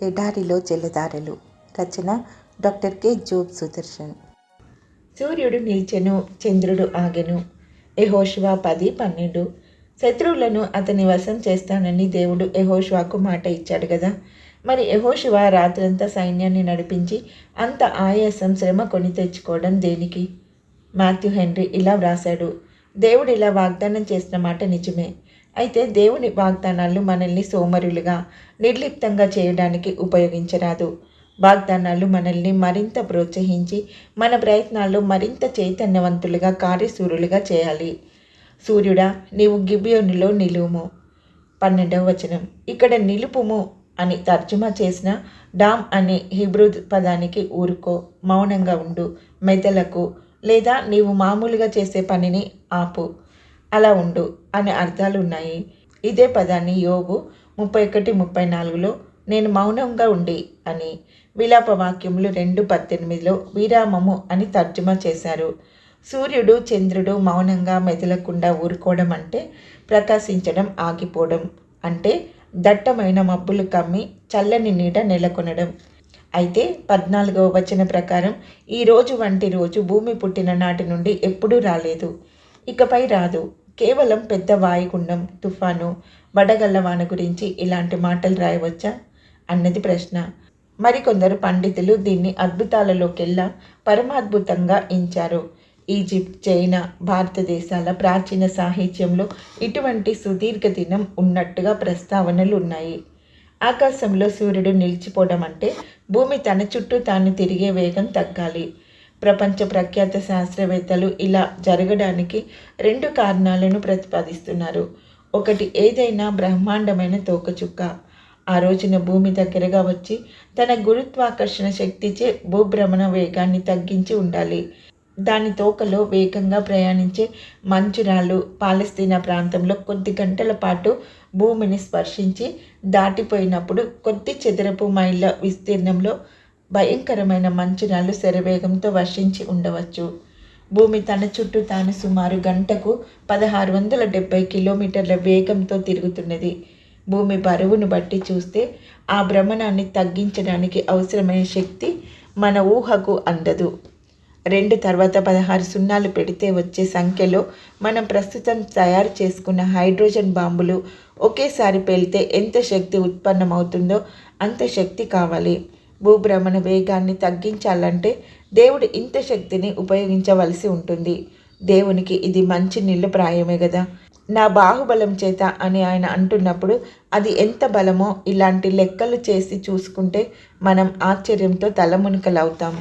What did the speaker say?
ఎడారిలో జలధారలు. రచన doctor K Job Sudarshan. సూర్యుడు నిల్చెను, చంద్రుడు ఆగెను. యెహోషువ 10:12. శత్రువులను అతని వశం చేస్తానని దేవుడు యెహోషువకు మాట ఇచ్చాడు కదా. మరి యెహోషువ రాత్రంతా సైన్యాన్ని నడిపించి అంత ఆయాసం, శ్రమ కొని తెచ్చుకోవడం దేనికి? మాథ్యూ హెన్రీ ఇలా వ్రాశాడు. దేవుడు ఇలా వాగ్దానం చేసిన మాట నిజమే. అయితే దేవుని వాగ్దానాలు మనల్ని సోమరులుగా, నిర్లిప్తంగా చేయడానికి ఉపయోగించరాదు. వాగ్దానాలు మనల్ని మరింత ప్రోత్సహించి మన ప్రయత్నాల్లో మరింత చైతన్యవంతులుగా, కార్యశూరులుగా చేయాలి. సూర్యుడా, నీవు గిబియోనులో నిలువుము. 12వ వచనం. ఇక్కడ నిలుపుము అని తర్జుమా చేసిన డామ్ అనే హీబ్రూ పదానికి ఊరుకో, మౌనంగా ఉండు, మెదలకు, లేదా నీవు మామూలుగా చేసే పనిని ఆపు, అలా ఉండు అనే అర్థాలు ఉన్నాయి. ఇదే పదాన్ని యోబు 31:34లో నేను మౌనంగా ఉండి అని, విలాపవాక్యములు 2:18లో విరామము అని తర్జుమా చేశారు. సూర్యుడు, చంద్రుడు మౌనంగా మెదలకుండా ఊరుకోవడం అంటే ప్రకాశించడం ఆగిపోవడం, అంటే దట్టమైన మబ్బులు కమ్మి చల్లని నీడ నెలకొనడం. అయితే 14వ వచన ప్రకారం ఈ రోజు వంటి రోజు భూమి పుట్టిన నాటి నుండి ఎప్పుడూ రాలేదు, ఇకపై రాదు. కేవలం పెద్ద వాయుగుండం, తుఫాను, వడగళ్ల గురించి ఇలాంటి మాటలు రాయవచ్చా అన్నది ప్రశ్న. మరికొందరు పండితులు దీన్ని అద్భుతాలలోకెల్లా పరమాద్భుతంగా ఎంచారు. ఈజిప్ట్, చైనా, భారతదేశాల ప్రాచీన సాహిత్యంలో ఇటువంటి సుదీర్ఘ దినం ఉన్నట్టుగా ప్రస్తావనలు ఉన్నాయి. ఆకాశంలో సూర్యుడు నిలిచిపోవడం అంటే భూమి తన చుట్టూ తాను తిరిగే వేగం తగ్గాలి. ప్రపంచ ప్రఖ్యాత శాస్త్రవేత్తలు ఇలా జరగడానికి 2 కారణాలను ప్రతిపాదిస్తున్నారు. ఒకటి, ఏదైనా బ్రహ్మాండమైన తోకచుక్క ఆ రోజున భూమి దగ్గరగా వచ్చి తన గురుత్వాకర్షణ శక్తిచే భూభ్రమణ వేగాన్ని తగ్గించి ఉండాలి. దాని తోకలో వేగంగా ప్రయాణించే మంచురాళ్ళు పాలస్తీనా ప్రాంతంలో కొద్ది గంటల పాటు భూమిని స్పర్శించి దాటిపోయినప్పుడు కొద్ది చదరపు మైళ్ళ విస్తీర్ణంలో భయంకరమైన మంచురాళ్ళు శరవేగంతో వర్షించి ఉండవచ్చు. భూమి తన చుట్టూ తాను సుమారు గంటకు 1670 కిలోమీటర్ల వేగంతో తిరుగుతున్నది. భూమి బరువును బట్టి చూస్తే ఆ భ్రమణాన్ని తగ్గించడానికి అవసరమైన శక్తి మన ఊహకు అందదు. 2 తర్వాత 16 సున్నాలు పెడితే వచ్చే సంఖ్యలో మనం ప్రస్తుతం తయారు చేసుకున్న హైడ్రోజన్ బాంబులు ఒకేసారి పేలితే ఎంత శక్తి ఉత్పన్నమవుతుందో అంత శక్తి కావాలి. భూభ్రమణ వేగాన్ని తగ్గించాలంటే దేవుడు ఇంత శక్తిని ఉపయోగించవలసి ఉంటుంది. దేవునికి ఇది మంచి నీళ్ళు ప్రాయమే కదా. నా బాహుబలం చేత అని ఆయన అంటున్నప్పుడు అది ఎంత బలమో ఇలాంటి లెక్కలు చేసి చూసుకుంటే మనం ఆశ్చర్యంతో తలమునకలవుతాం.